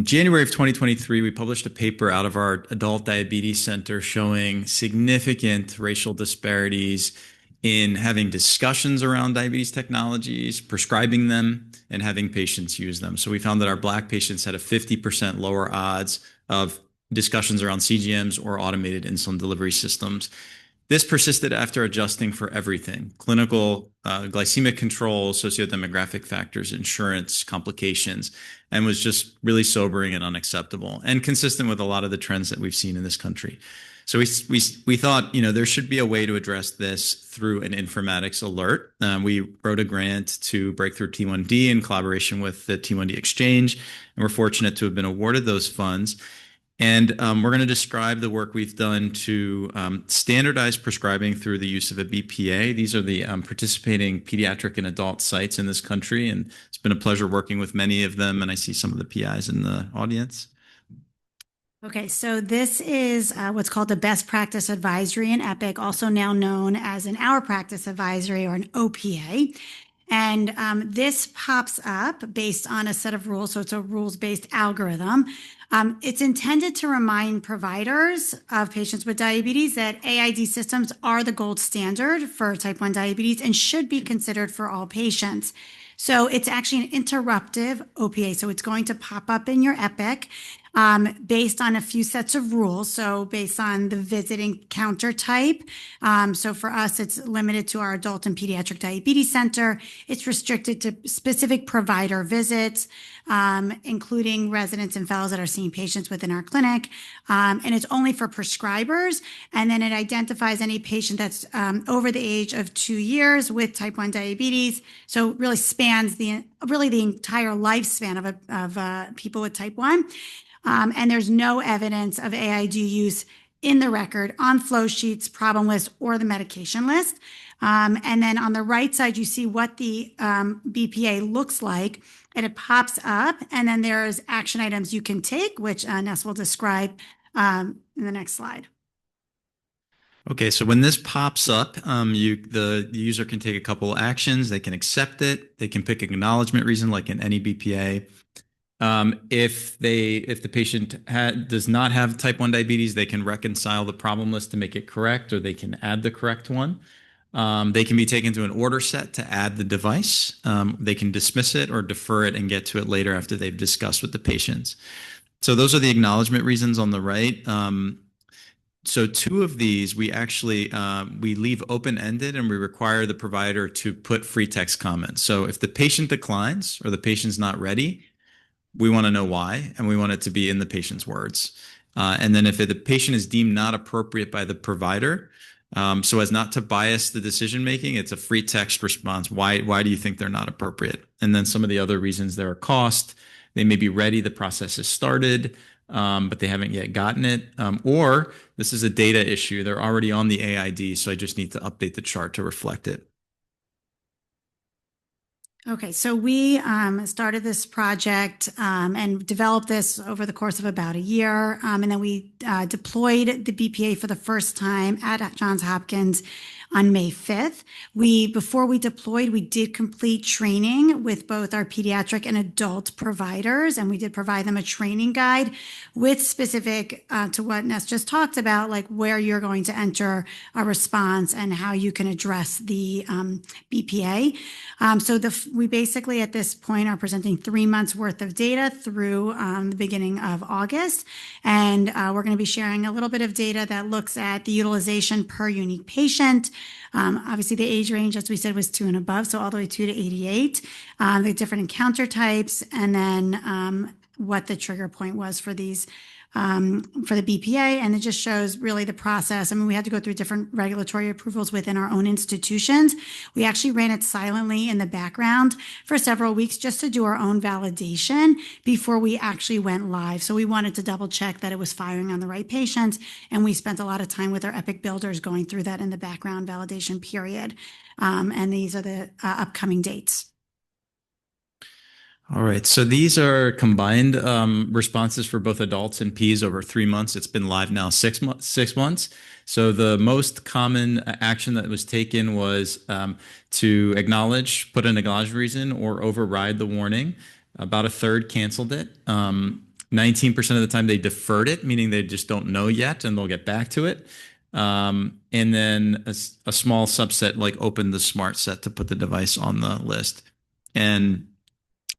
January of 2023, we published a paper out of our adult diabetes center showing significant racial disparities in having discussions around diabetes technologies, prescribing them, and having patients use them. So we found that our Black patients had a 50% lower odds of discussions around CGMs or automated insulin delivery systems. This persisted after adjusting for everything: clinical, glycemic control, sociodemographic factors, insurance, complications, and was just really sobering and unacceptable and consistent with a lot of the trends that we've seen in this country. So we thought, there should be a way to address this through an informatics alert. We wrote a grant to Breakthrough T1D in collaboration with the T1D Exchange, and we're fortunate to have been awarded those funds. And we're going to describe the work we've done to standardize prescribing through the use of a BPA. These are the participating pediatric and adult sites in this country, and it's been a pleasure working with many of them, and I see some of the PIs in the audience. Okay, so this is what's called the Best Practice Advisory in EPIC, also now known as an Our Practice Advisory or an OPA. And this pops up based on a set of rules. So it's a rules-based algorithm. It's intended to remind providers of patients with diabetes that AID systems are the gold standard for type 1 diabetes and should be considered for all patients. So it's actually an interruptive OPA. So it's going to pop up in your EPIC based on a few sets of rules. So based on the visiting counter type. So for us, it's limited to our adult and pediatric diabetes center. It's restricted to specific provider visits, including residents and fellows that are seeing patients within our clinic. And it's only for prescribers. And then it identifies any patient that's over the age of 2 years with type 1 diabetes. So really spans the entire lifespan of people with type 1. And there's no evidence of AID use in the record on flow sheets, problem list, or the medication list. And then on the right side, you see what the BPA looks like, and it pops up. And then there's action items you can take, which Ness will describe in the next slide. Okay, so when this pops up, the user can take a couple actions. They can accept it. They can pick an acknowledgement reason, like in any BPA. If the patient does not have type 1 diabetes, they can reconcile the problem list to make it correct, or they can add the correct one. They can be taken to an order set to add the device. They can dismiss it or defer it and get to it later after they've discussed with the patients. So those are the acknowledgement reasons on the right. So 2 of these, we leave open-ended, and we require the provider to put free text comments. So if the patient declines or the patient's not ready, we want to know why, and we want it to be in the patient's words. And then if the patient is deemed not appropriate by the provider, so as not to bias the decision-making, it's a free text response. Why do you think they're not appropriate? And then some of the other reasons: there are cost, they may be ready, the process has started, but they haven't yet gotten it. Or this is a data issue. They're already on the AID, so I just need to update the chart to reflect it. Okay, so we started this project and developed this over the course of about a year. And then we deployed the BPA for the first time at Johns Hopkins on May 5th. Before we deployed, we did complete training with both our pediatric and adult providers, and we did provide them a training guide with specific to what Ness just talked about, like where you're going to enter a response and how you can address the BPA. So we basically at this point are presenting 3 months worth of data through the beginning of August. And we're going to be sharing a little bit of data that looks at the utilization per unique patient. Obviously, the age range, as we said, was 2 and above, so all the way 2 to 88. The different encounter types, and then what the trigger point was for these for the BPA, and it just shows really the process. I mean, we had to go through different regulatory approvals within our own institutions. We actually ran it silently in the background for several weeks just to do our own validation before we actually went live. So we wanted to double check that it was firing on the right patients, and we spent a lot of time with our Epic builders going through that in the background validation period. And these are the upcoming dates. All right, so these are combined responses for both adults and peds over 3 months. It's been live now 6 months. So the most common action that was taken was to put an acknowledged reason or override the warning. About a third canceled it. 19% of the time they deferred it, meaning they just don't know yet and they'll get back to it. And then a small subset like opened the smart set to put the device on the list. And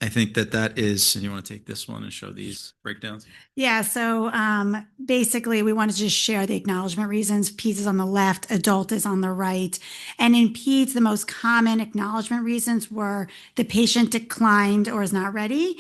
I think that is, and you want to take this one and show these breakdowns? Yeah, so basically we wanted to just share the acknowledgement reasons. Peds is on the left, adult is on the right. And in peds, the most common acknowledgement reasons were the patient declined or is not ready,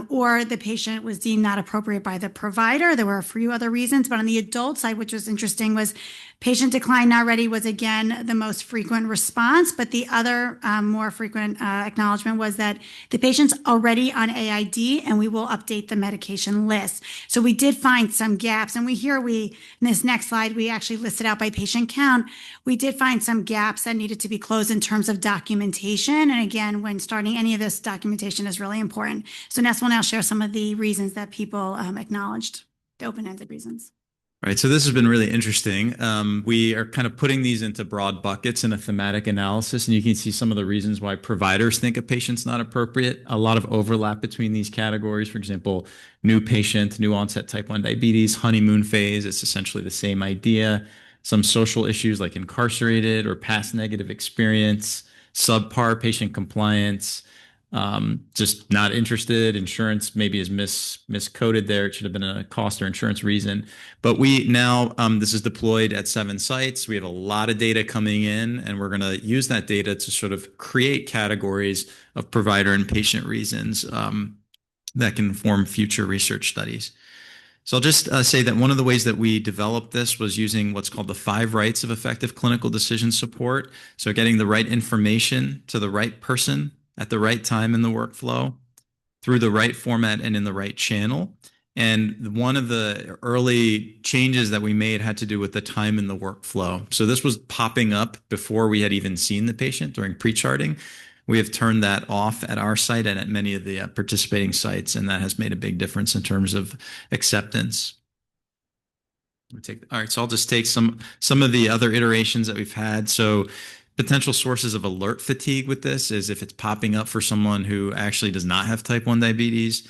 or the patient was deemed not appropriate by the provider. There were a few other reasons, but on the adult side, which was interesting, was patient decline not ready was again the most frequent response, but the other more frequent acknowledgement was that the patient's already on AID and we will update the medication list. So we did find some gaps, and in this next slide, we actually listed out by patient count. We did find some gaps that needed to be closed in terms of documentation. And again, when starting any of this, documentation is really important. So Ness will now share some of the reasons that people acknowledged, the open-ended reasons. Right, so this has been really interesting. We are kind of putting these into broad buckets in a thematic analysis, and you can see some of the reasons why providers think a patient's not appropriate. A lot of overlap between these categories. For example, new patient, new onset type 1 diabetes, honeymoon phase, it's essentially the same idea. Some social issues like incarcerated or past negative experience, subpar patient compliance, just not interested. Insurance maybe is miscoded there. It should have been a cost or insurance reason. But we now, this is deployed at 7 sites. We have a lot of data coming in, and we're going to use that data to sort of create categories of provider and patient reasons that can inform future research studies. So I'll just say that one of the ways that we developed this was using what's called the 5 rights of effective clinical decision support. So getting the right information to the right person at the right time in the workflow, through the right format and in the right channel. And one of the early changes that we made had to do with the time in the workflow. So this was popping up before we had even seen the patient during pre-charting. We have turned that off at our site and at many of the participating sites, and that has made a big difference in terms of acceptance. All right, so I'll just take some of the other iterations that we've had. So potential sources of alert fatigue with this is if it's popping up for someone who actually does not have type 1 diabetes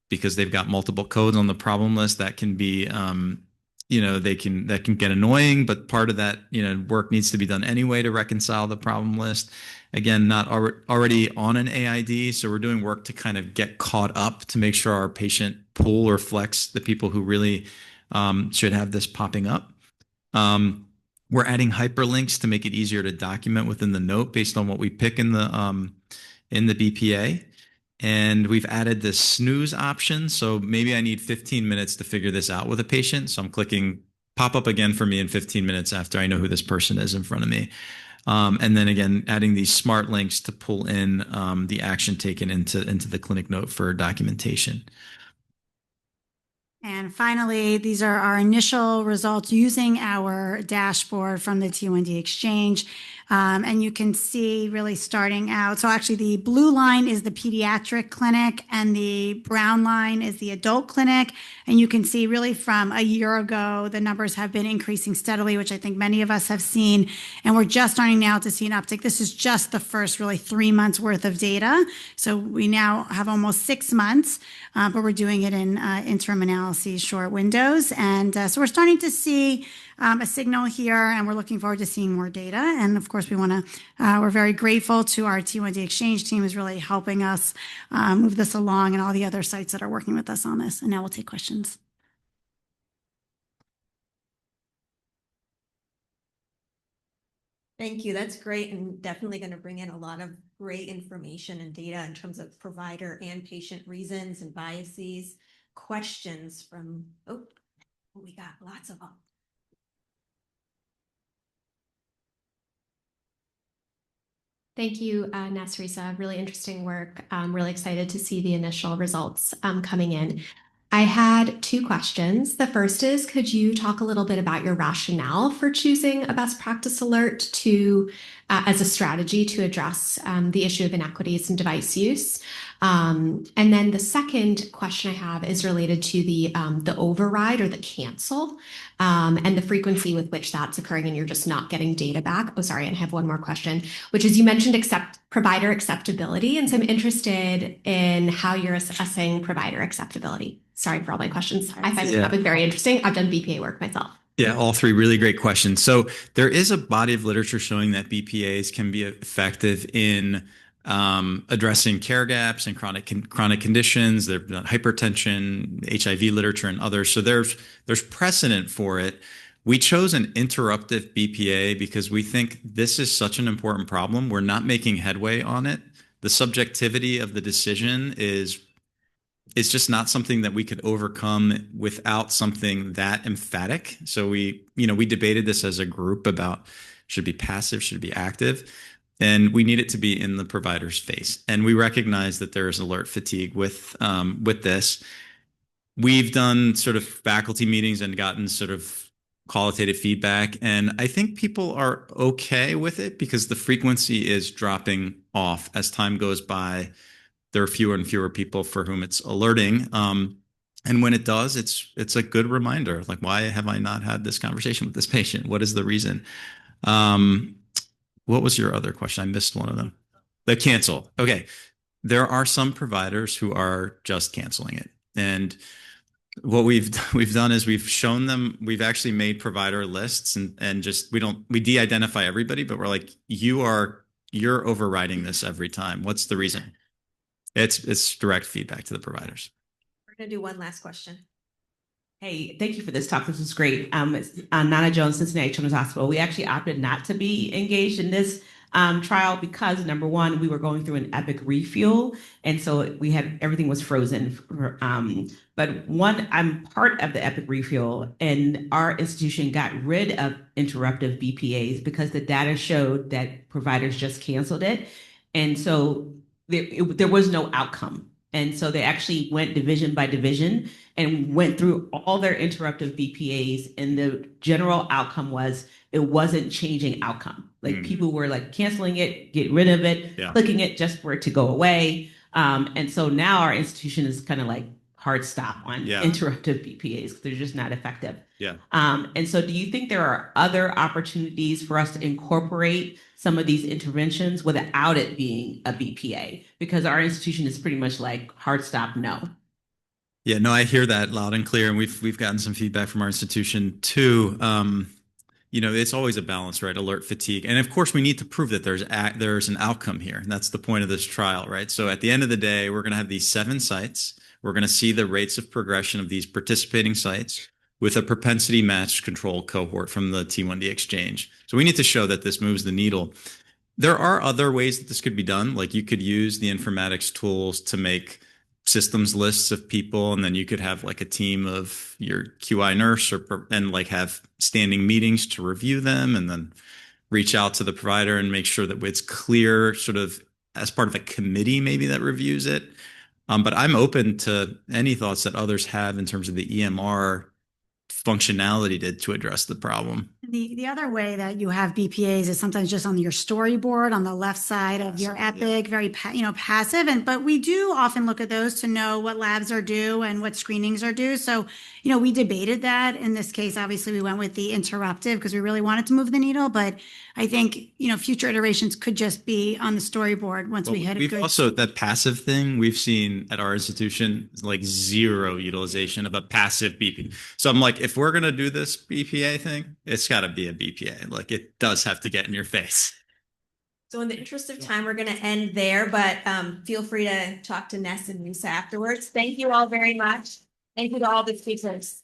because they've got multiple codes on the problem list. That can be, that can get annoying, but part of that, work needs to be done anyway to reconcile the problem list. Again, not already on an AID, so we're doing work to kind of get caught up to make sure our patient pool reflects the people who really should have this popping up. We're adding hyperlinks to make it easier to document within the note based on what we pick in the BPA. And we've added this snooze option. So maybe I need 15 minutes to figure this out with a patient. So I'm clicking pop up again for me in 15 minutes after I know who this person is in front of me. And then again, adding these smart links to pull in the action taken into the clinic note for documentation. And finally, these are our initial results using our dashboard from the T1D Exchange. And you can see really starting out. So actually the blue line is the pediatric clinic and the brown line is the adult clinic. And you can see really from a year ago, the numbers have been increasing steadily, which I think many of us have seen. And we're just starting now to see an uptick. This is just the first really 3 months worth of data. So we now have almost 6 months, but we're doing it in interim analyses, short windows. And so we're starting to see a signal here, and we're looking forward to seeing more data. And of course, we're very grateful to our T1D Exchange team who's really helping us move this along, and all the other sites that are working with us on this. And now we'll take questions. Thank you. That's great, and definitely going to bring in a lot of great information and data in terms of provider and patient reasons and biases. Questions from, oh, we got lots of them. Thank you, Ness, Risa. Really interesting work. I'm really excited to see the initial results coming in. I had two questions. The first is, could you talk a little bit about your rationale for choosing a best practice alert to as a strategy to address the issue of inequities in device use? And then the second question I have is related to the override or the cancel and the frequency with which that's occurring and you're just not getting data back. Oh, sorry, and I have one more question, which is you mentioned provider acceptability, and so I'm interested in how you're assessing provider acceptability. Sorry for all my questions. I find this topic very interesting. I've done BPA work myself. Yeah, all three really great questions. So there is a body of literature showing that BPAs can be effective in addressing care gaps and chronic conditions. There's hypertension, HIV literature, and others. So there's precedent for it. We chose an interruptive BPA because we think this is such an important problem. We're not making headway on it. The subjectivity of the decision is just not something that we could overcome without something that emphatic. So we debated this as a group about should it be passive, should it be active, and we need it to be in the provider's face. And we recognize that there is alert fatigue with this. We've done sort of faculty meetings and gotten sort of qualitative feedback, and I think people are okay with it because the frequency is dropping off as time goes by. There are fewer and fewer people for whom it's alerting. And when it does, it's a good reminder. Like, why have I not had this conversation with this patient? What is the reason? What was your other question? I missed one of them. The cancel. Okay. There are some providers who are just canceling it. And what we've done is we've shown them, we've actually made provider lists and just, we de-identify everybody, but we're like, you're overriding this every time. What's the reason? It's direct feedback to the providers. We're going to do one last question. Hey, thank you for this talk. This is great. It's Nana Jones, Cincinnati Children's Hospital. We actually opted not to be engaged in this trial because, number one, we were going through an Epic refuel, and so everything was frozen. But I'm part of the Epic refuel, and our institution got rid of interruptive BPAs because the data showed that providers just canceled it, and so there was no outcome. And so they actually went division by division and went through all their interruptive BPAs. And the general outcome was it wasn't changing outcome. Like people were like canceling it, get rid of it, clicking it just for it to go away. And so now our institution is kind of like hard stop on interruptive BPAs because they're just not effective. Yeah. And so do you think there are other opportunities for us to incorporate some of these interventions without it being a BPA? Because our institution is pretty much like hard stop, no. Yeah, no, I hear that loud and clear. And we've gotten some feedback from our institution too. It's always a balance, right? Alert fatigue. And of course, we need to prove that there's an outcome here. And that's the point of this trial, right? So at the end of the day, we're going to have these 7 sites. We're going to see the rates of progression of these participating sites with a propensity matched control cohort from the T1D exchange. So we need to show that this moves the needle. There are other ways that this could be done. Like you could use the informatics tools to make systems lists of people, and then you could have like a team of your QI nurse and like have standing meetings to review them and then reach out to the provider and make sure that it's clear sort of as part of a committee maybe that reviews it. But I'm open to any thoughts that others have in terms of the EMR functionality to address the problem. The other way that you have BPAs is sometimes just on your storyboard on the left side of your Epic, very passive. But we do often look at those to know what labs are due and what screenings are due. So, we debated that. In this case, obviously, we went with the interruptive because we really wanted to move the needle. But I think, future iterations could just be on the storyboard once we hit a good. We've also, that passive thing we've seen at our institution, like zero utilization of a passive BPA. So I'm like, if we're going to do this BPA thing, it's got to be a BPA. Like it does have to get in your face. So in the interest of time, we're going to end there, but feel free to talk to Ness and Risa afterwards. Thank you all very much. Thank you to all the speakers.